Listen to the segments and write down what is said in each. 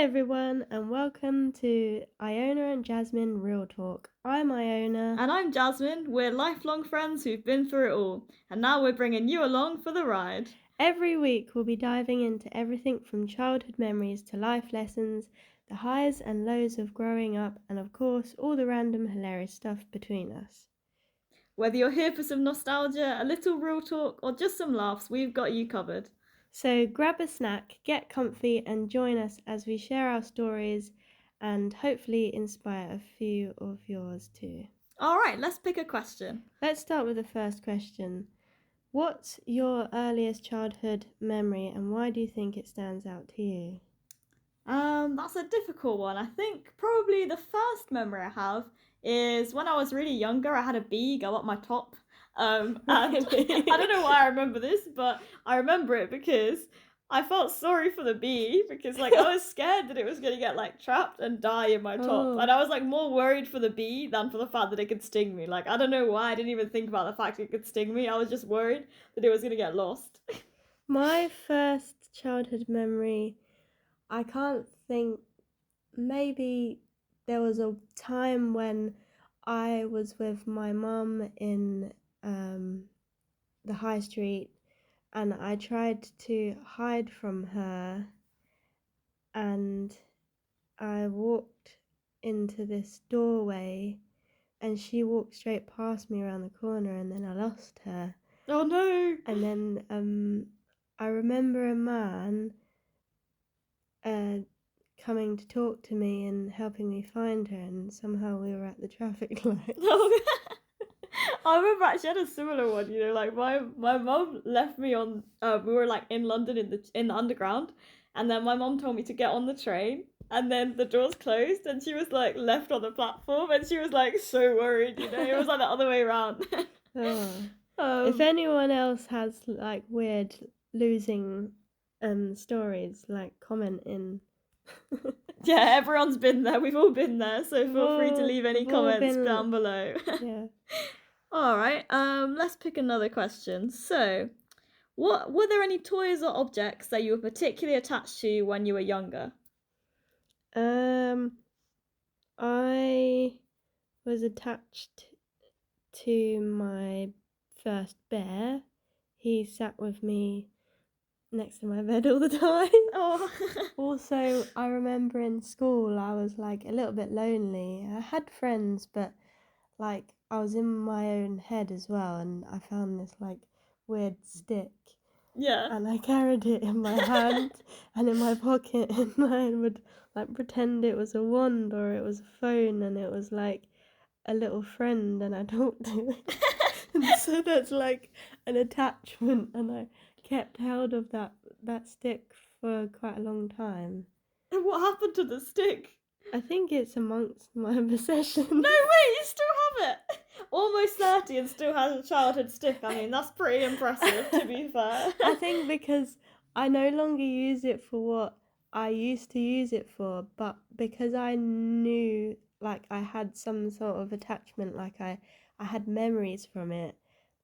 everyone, and welcome to Iona and Jasmine Real Talk. I'm Iona. And I'm Jasmine. We're lifelong friends who've been through it all, and now we're bringing you along for the ride. Every week, we'll be diving into everything from childhood memories to life lessons, the highs and lows of growing up, and of course, all the random hilarious stuff between us. Whether you're here for some nostalgia, a little real talk, or just some laughs, we've got you covered. So grab a snack, get comfy, and join us as we share our stories and hopefully inspire a few of yours too. Alright, let's pick a question. Let's start with the first question. What's your earliest childhood memory and why do you think it stands out to you? That's a difficult one. I think probably the first memory I have is when I was really younger, I had a bee go up my top. And I don't know why I remember this, but I remember it because I felt sorry for the bee because I was scared that it was going to get trapped and die in my top. Oh. And I was more worried for the bee than for the fact that it could sting me. I don't know why I didn't even think about the fact it could sting me. I was just worried that it was going to get lost. My first childhood memory, I can't think, maybe there was a time when I was with my mum in the high street and I tried to hide from her and I walked into this doorway and she walked straight past me around the corner and then I lost her. Oh no! And then I remember a man coming to talk to me and helping me find her, and somehow we were at the traffic light. Oh, I remember actually I had a similar one. My mum left me on. We were in London in the underground, and then my mum told me to get on the train, and then the doors closed, and she was left on the platform, and she was so worried. It was the other way around. If anyone else has weird losing stories, comment in. Yeah, everyone's been there. We've all been there, so feel free to leave any comments down below. Yeah. All right. Let's pick another question. So, were there any toys or objects that you were particularly attached to when you were younger? I was attached to my first bear. He sat with me next to my bed all the time. Oh. Also, I remember in school I was a little bit lonely. I had friends, but I was in my own head as well, and I found this weird stick. Yeah. And I carried it in my hand and in my pocket, and I would pretend it was a wand or it was a phone, and it was a little friend, and I talked to it. And so that's an attachment, and I kept hold of that stick for quite a long time. And what happened to the stick? I think it's amongst my possessions. No way, you still have it! Almost 30 and still has a childhood stick. I mean, that's pretty impressive, to be fair. I think because I no longer use it for what I used to use it for, but because I knew I had some sort of attachment, I had memories from it,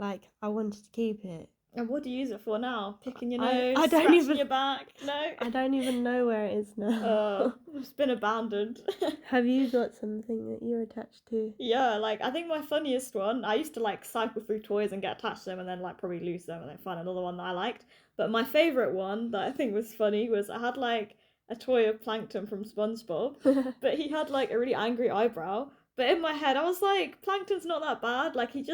I wanted to keep it. And what do you use it for now? Picking your nose, I don't scratching even, your back? No? I don't even know where it is now. It's been abandoned. Have you got something that you're attached to? Yeah, I think my funniest one, I used to cycle through toys and get attached to them and then probably lose them and then find another one that I liked. But my favourite one that I think was funny was I had a toy of Plankton from SpongeBob, but he had a really angry eyebrow. But in my head, I was Plankton's not that bad. He's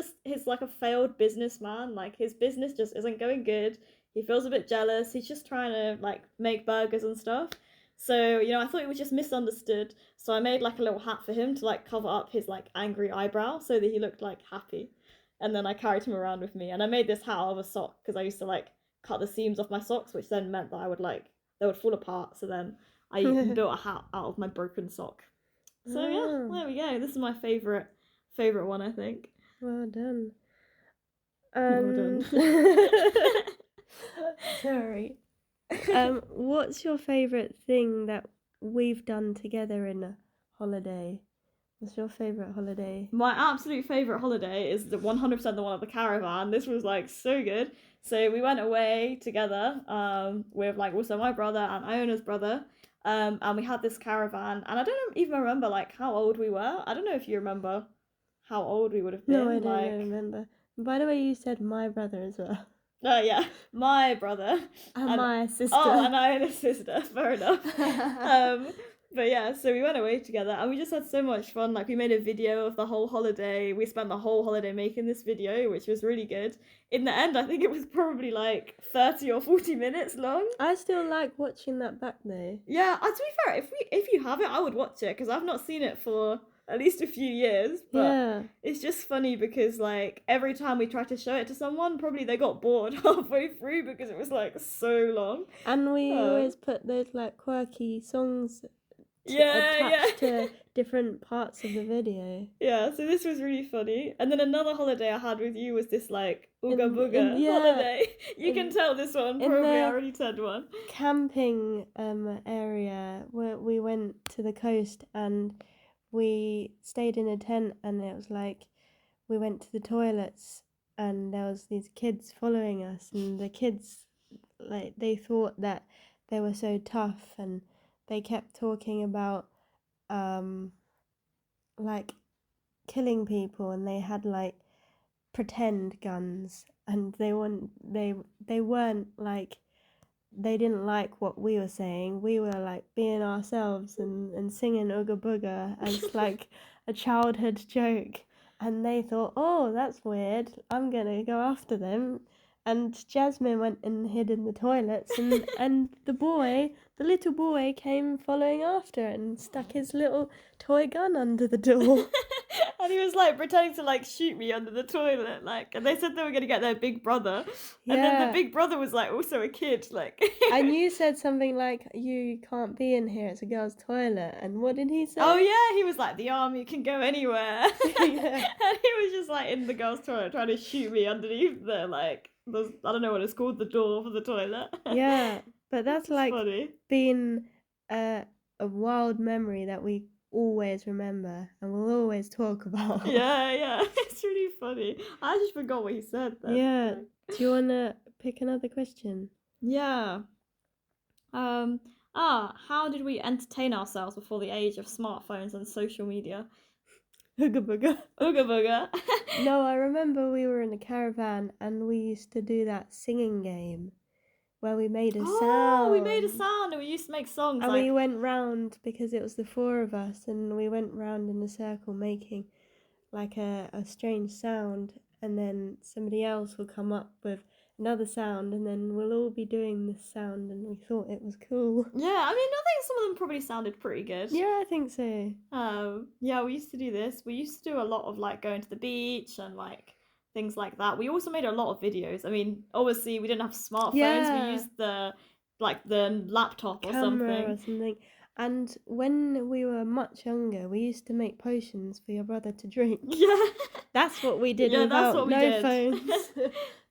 a failed businessman. His business just isn't going good. He feels a bit jealous. He's just trying to, make burgers and stuff. So, I thought it was just misunderstood. So I made, a little hat for him to, cover up his, angry eyebrow so that he looked, happy. And then I carried him around with me. And I made this hat out of a sock because I used to, cut the seams off my socks, which then meant that I would, they would fall apart. So then I built a hat out of my broken sock. So yeah, there we go. This is my favourite one, I think. Well done. Well done. Sorry. What's your favourite thing that we've done together in a holiday? What's your favourite holiday? My absolute favourite holiday is the 100% the one at the caravan. This was so good. So we went away together with also my brother and Iona's brother. And we had this caravan, and I don't even remember like how old we were. I don't know if you remember how old we would have No, been. I don't Like, remember. By the way, you said my brother as well. oh yeah, my brother And and my sister. oh, and I and a sister. Fair enough. But yeah, so we went away together, and we just had so much fun. Like, we made a video of the whole holiday. We spent the whole holiday making this video, which was really good. In the end, I think it was probably like 30 or 40 minutes long. I still like watching that back though. Yeah, to be fair, if you have it, I would watch it because I've not seen it for at least a few years. But Yeah. it's just funny because like every time we tried to show it to someone, probably they got bored halfway through because it was like so long. And we always put those like quirky songs Yeah, attached to different parts of the video. Yeah, so this was really funny. And then another holiday I had with you was this like Ooga Booga yeah, holiday. You can tell this one, probably I already said one. Camping area where we went to the coast and we stayed in a tent, and it was like we went to the toilets and there was these kids following us, and the kids, like, they thought that they were so tough, and they kept talking about like killing people, and they had like pretend guns, and they weren't like, they didn't like what we were saying. We were like being ourselves and singing Ooga Booga as like a childhood joke, and they thought, oh, that's weird, I'm gonna go after them. And Jasmine went and hid in the toilets, and the little boy came following after and stuck his little toy gun under the door. And he was like pretending to like shoot me under the toilet, like, and they said they were gonna get their big brother. Yeah. And then the big brother was like also a kid, like. And you said something like, you can't be in here, it's a girl's toilet. And what did he say? Oh yeah, he was like, the army can go anywhere. Yeah. And he was just like in the girl's toilet trying to shoot me underneath the like, I don't know what it's called, the door for the toilet. Yeah, but that's like funny. Being a wild memory that we always remember and we'll always talk about. Yeah, it's really funny. I just forgot what he said then. Yeah. Do you want to pick another question? Yeah. How did we entertain ourselves before the age of smartphones and social media? Ooga Booga. Ooga Booga. No, I remember we were in a caravan and we used to do that singing game where we made a sound. Oh, we made a sound and we used to make songs. And we went round, because it was the four of us, and we went round in a circle making like a strange sound, and then somebody else will come up with another sound, and then we'll all be doing this sound, and we thought it was cool. Yeah, I mean, I think some of them probably sounded pretty good. Yeah, I think so. Yeah, we used to do this. We used to do a lot of like going to the beach and like things like that. We also made a lot of videos. I mean, obviously we didn't have smartphones. Yeah. We used the laptop or Camera something. And when we were much younger, we used to make potions for your brother to drink. Yeah. That's what we did. Yeah, without that's what we no did. Phones.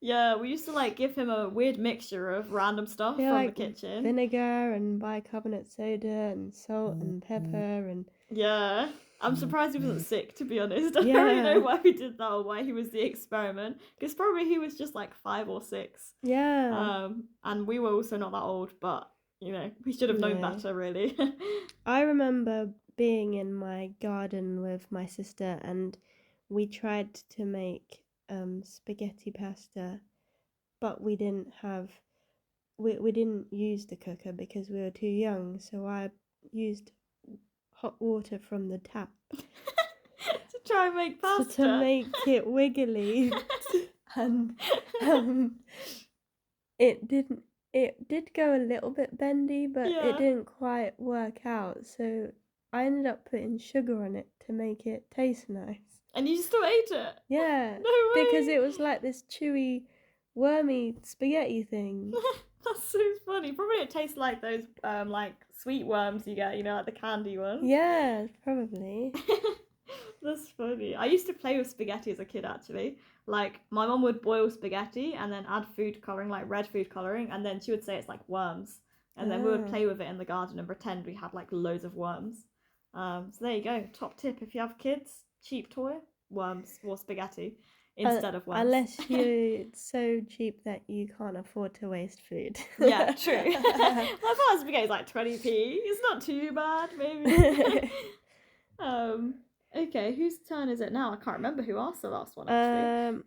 Yeah, we used to like give him a weird mixture of random stuff from like the kitchen. Vinegar and bicarbonate soda and salt and pepper and. Yeah. I'm surprised he wasn't sick, to be honest. I don't really know why we did that or why he was the experiment. Because probably he was just like 5 or 6. Yeah. And we were also not that old, but, you know, we should have known better, really. I remember being in my garden with my sister, and we tried to make spaghetti pasta, but we didn't use the cooker because we were too young, so I used hot water from the tap to try and make pasta, to make it wiggly. And it did go a little bit bendy, but it didn't quite work out, so I ended up putting sugar on it to make it taste nice. And you still ate it? Yeah. No way. Because it was like this chewy, wormy spaghetti thing. That's so funny. Probably it tastes like those like sweet worms you get, you know, like the candy ones. Yeah, probably. That's funny. I used to play with spaghetti as a kid, actually. Like, my mum would boil spaghetti and then add food colouring, like red food colouring, and then she would say it's like worms. And then we would play with it in the garden and pretend we had like loads of worms. So there you go. Top tip, if you have kids, cheap toy, worms or spaghetti. instead of Wells. Unless you're so cheap that you can't afford to waste food. Yeah, true. My father's spaghetti is like 20p. It's not too bad, maybe. Okay, whose turn is it now? I can't remember who asked the last one, actually.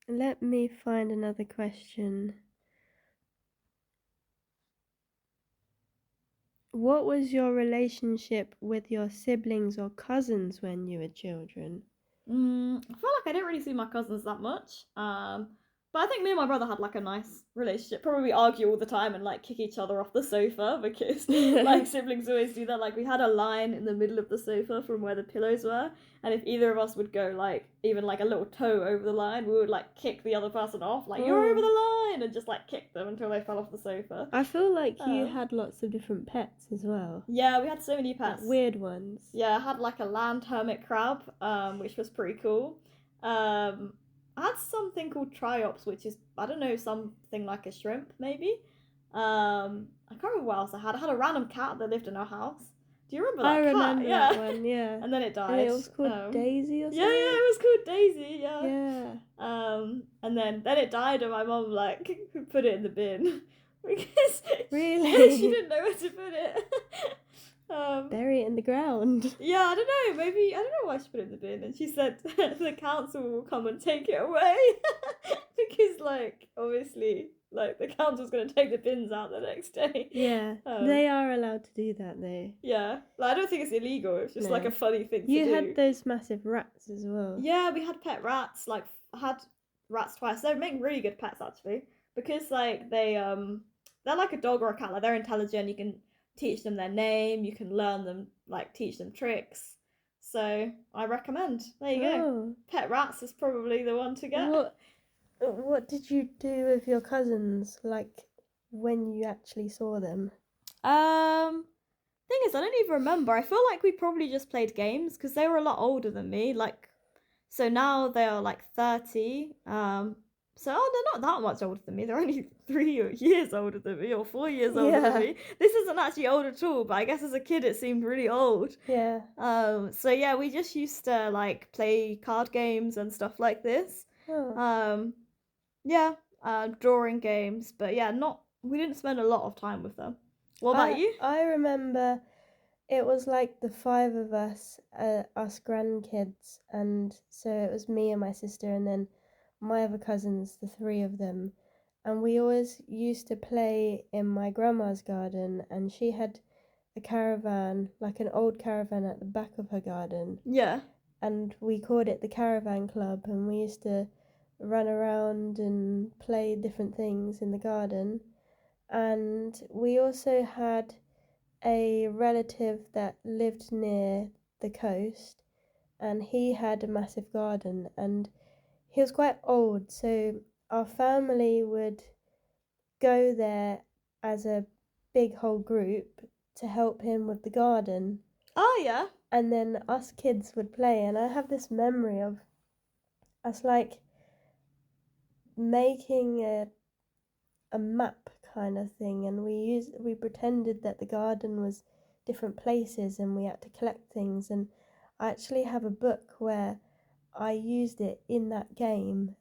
Let me find another question. What was your relationship with your siblings or cousins when you were children? I feel like I didn't really see my cousins that much. But I think me and my brother had like a nice relationship. Probably we argue all the time and like kick each other off the sofa because like siblings always do that. Like we had a line in the middle of the sofa from where the pillows were, and if either of us would go like even like a little toe over the line, we would like kick the other person off, like you're over the line, and just like kick them until they fell off the sofa. I feel like you had lots of different pets as well. Yeah, we had so many pets. Like weird ones. Yeah, I had like a land hermit crab, which was pretty cool. I had something called triops, which is, I don't know, something like a shrimp, maybe. I can't remember what else I had. I had a random cat that lived in our house. Do you remember that I cat? remember Yeah. that one, yeah. And then it died. And it was called Daisy or something? Yeah, it was called Daisy, yeah. Yeah. And then it died and my mum, like, put it in the bin. Because really? she didn't know where to put it. Bury it in the ground. Yeah, I don't know. Maybe I don't know why she put it in the bin, and she said the council will come and take it away because, like, obviously, like the council's gonna take the bins out the next day. Yeah, they are allowed to do that though. Yeah, like, I don't think it's illegal. It's just like a funny thing to do. You had those massive rats as well. Yeah, we had pet rats. Like, I had rats twice. They make really good pets actually because like they're like a dog or a cat. Like they're intelligent. You can teach them their name, you can learn them, like teach them tricks. So I recommend. There you go. Pet rats is probably the one to get. What did you do with your cousins, like when you actually saw them? Thing is, I don't even remember. I feel like we probably just played games because they were a lot older than me. Like, so now they are like 30. So they're not that much older than me. They're only 3 years older than me or 4 years older than me. This isn't actually old at all, but I guess as a kid it seemed really old. Yeah. So yeah, we just used to like play card games and stuff like this. Drawing games, but yeah, we didn't spend a lot of time with them. What about you? I remember it was like the 5 of us, us grandkids, and so it was me and my sister and then my other cousins, the 3 of them, and we always used to play in my grandma's garden, and she had a caravan, like an old caravan at the back of her garden. Yeah. And we called it the Caravan Club, and we used to run around and play different things in the garden. And we also had a relative that lived near the coast, and he had a massive garden, and he was quite old, so our family would go there as a big whole group to help him with the garden. Oh, yeah. And then us kids would play, and I have this memory of us like making a map kind of thing, and we pretended that the garden was different places and we had to collect things, and I actually have a book where I used it in that game,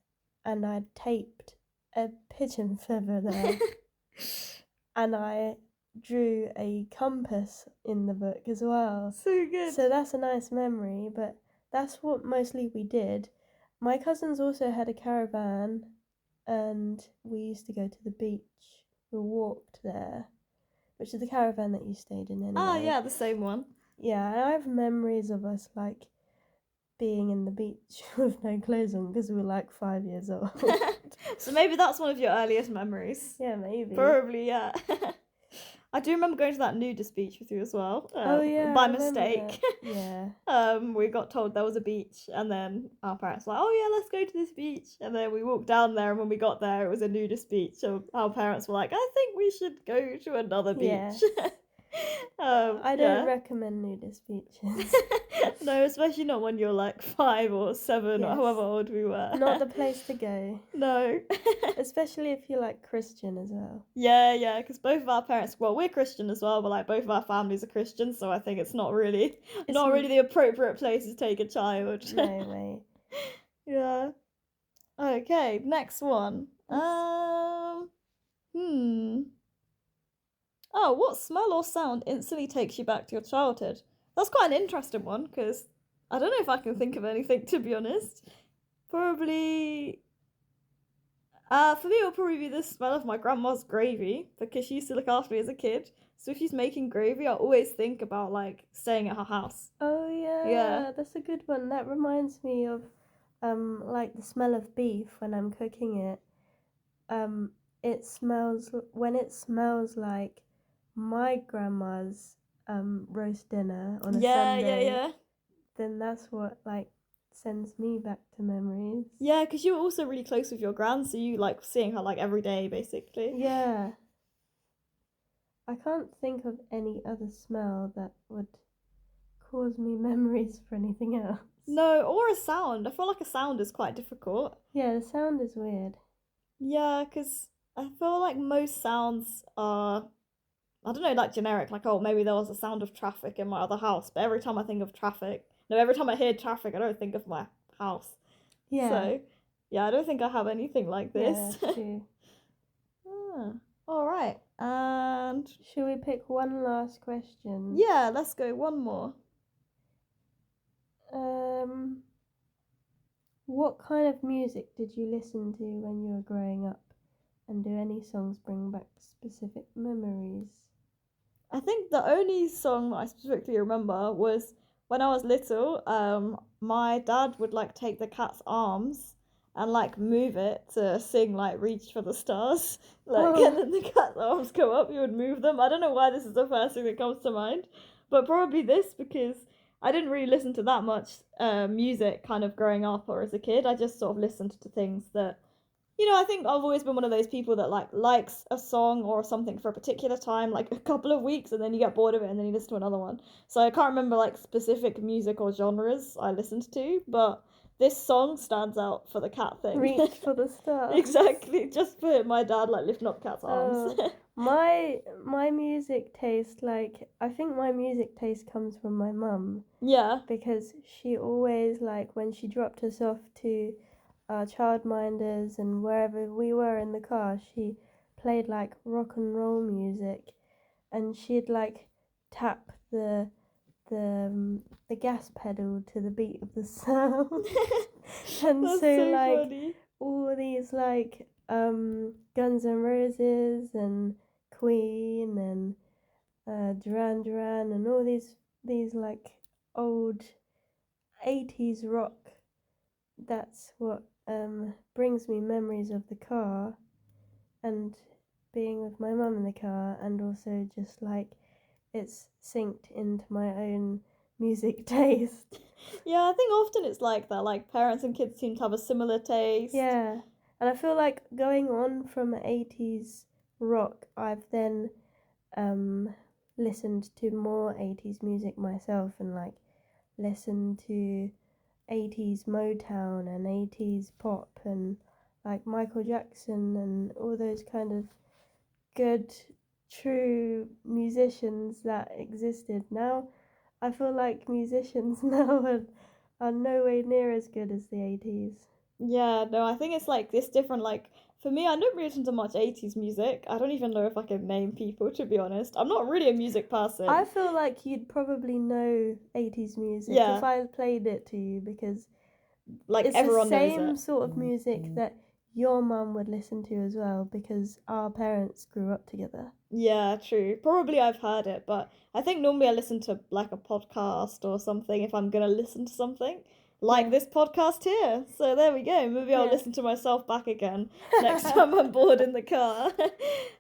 and I taped a pigeon feather there and I drew a compass in the book as well. So good. So that's a nice memory, but that's what mostly we did. My cousins also had a caravan, and we used to go to the beach. We walked there, which is the caravan that you stayed in anyway. Oh, yeah, the same one. Yeah, and I have memories of us like being in the beach with no clothes on because we were like 5 years old. So maybe that's one of your earliest memories. Yeah, maybe. Probably, yeah. I do remember going to that nudist beach with you as well. By mistake. Yeah. We got told there was a beach, and then our parents were like, "Oh yeah, let's go to this beach." And then we walked down there, and when we got there, it was a nudist beach. So our parents were like, "I think we should go to another beach." Yeah. I don't recommend nudist beaches. No, especially not when you're like 5 or 7 or however old we were. Not the place to go. No. Especially if you're like Christian as well. Yeah, because both of our parents, well, we're Christian as well, but like both of our families are Christian, so I think it's not really the appropriate place to take a child. No way. Yeah. Okay, next one. Oh, what smell or sound instantly takes you back to your childhood? That's quite an interesting one because I don't know if I can think of anything to be honest. Probably, for me, it'll probably be the smell of my grandma's gravy because she used to look after me as a kid. So if she's making gravy, I always think about like staying at her house. Oh Yeah. yeah, that's a good one. That reminds me of like the smell of beef when I'm cooking it. Um it smells when it smells like my grandma's roast dinner on a Yeah, yeah, Sunday, yeah. then that's what like sends me back to memories. Yeah, because you were also really close with your gran, so you like seeing her like every day basically. Yeah. I can't think of any other smell that would cause me memories for anything else. No, or a sound. I feel like a sound is quite difficult. Yeah, the sound is weird. Yeah, because I feel like most sounds are, I don't know, like generic. Like, oh, maybe there was a sound of traffic in my other house. But every time I think of traffic, no, every time I hear traffic, I don't think of my house. Yeah. So, yeah, I don't think I have anything like Yeah, this. that's true. Ah, all right. And Should we pick one last question? yeah, let's go one more. Um, what kind of music did you listen to when you were growing up? And do any songs bring back specific memories? I think the only song that I specifically remember was when I was little. My dad would like take the cat's arms and like move it to sing like "Reach for the Stars," like, and Oh, then the cat's arms go up. He would move them. I don't know why this is the first thing that comes to mind, but probably this because I didn't really listen to that much music kind of growing up or as a kid. I just sort of listened to things that I think I've always been one of those people that like likes a song or something for a particular time, like a couple of weeks, and then you get bored of it, and then you listen to another one. So I can't remember like specific music or genres I listened to, but this song stands out for the cat thing. reach for the stars. Exactly, just for my dad like lifting up cat's arms. Oh, my music taste, like I think my music taste comes from my mum Yeah. because she always like when she dropped us off to childminders and wherever we were in the car, she played like rock and roll music, and she'd like tap the gas pedal to the beat of the sound, and That's so so like funny. all these like Guns N' Roses and Queen and Duran Duran and all these like old 80s rock. That's what brings me memories of the car and being with my mum in the car, and also just like it's synced into my own music taste. Yeah, I think often it's like that. Like parents and kids seem to have a similar taste. Yeah, and I feel like going on from 80s rock, I've then um, listened to more 80s music myself and like listened to 80s Motown and 80s pop and like Michael Jackson and all those kind of good, true musicians that existed. Now, I feel like musicians now are no way near as good as the 80s. Yeah, no, I think it's like this different. Like for me, I don't really listen to much 80s music. I don't even know if I can name people, to be honest. I'm not really a music person. I feel like you'd probably know 80s music Yeah, if I played it to you because like it's the everyone knows same it. sort of music that your mum would listen to as well because our parents grew up together. Yeah, true. Probably I've heard it, but I think normally I listen to like a podcast or something if I'm gonna listen to something. Like Yeah. this podcast here. So there we go. Maybe I'll Yeah. listen to myself back again next time I'm bored in the car.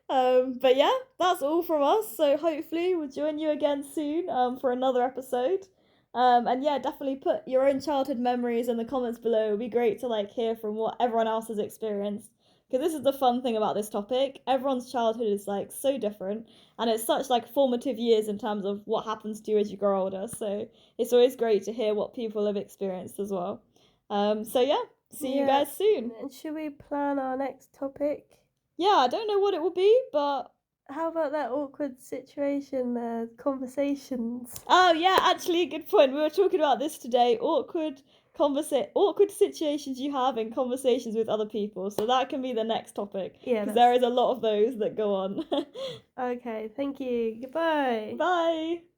But yeah, that's all from us. So hopefully we'll join you again soon for another episode. And yeah, definitely put your own childhood memories in the comments below. It'd be great to like hear from what everyone else has experienced. Because this is the fun thing about this topic. Everyone's childhood is like so different, and it's such like formative years in terms of what happens to you as you grow older. So it's always great to hear what people have experienced as well. So yeah, see you guys soon. And should we plan our next topic? Yeah, I don't know what it will be, but How about that awkward situation, conversations? oh yeah, actually, good point. We were talking about this today. Awkward awkward situations you have in conversations with other people. So that can be the next topic. Yeah, because there is a lot of those that go on. Okay, thank you. Goodbye. Bye.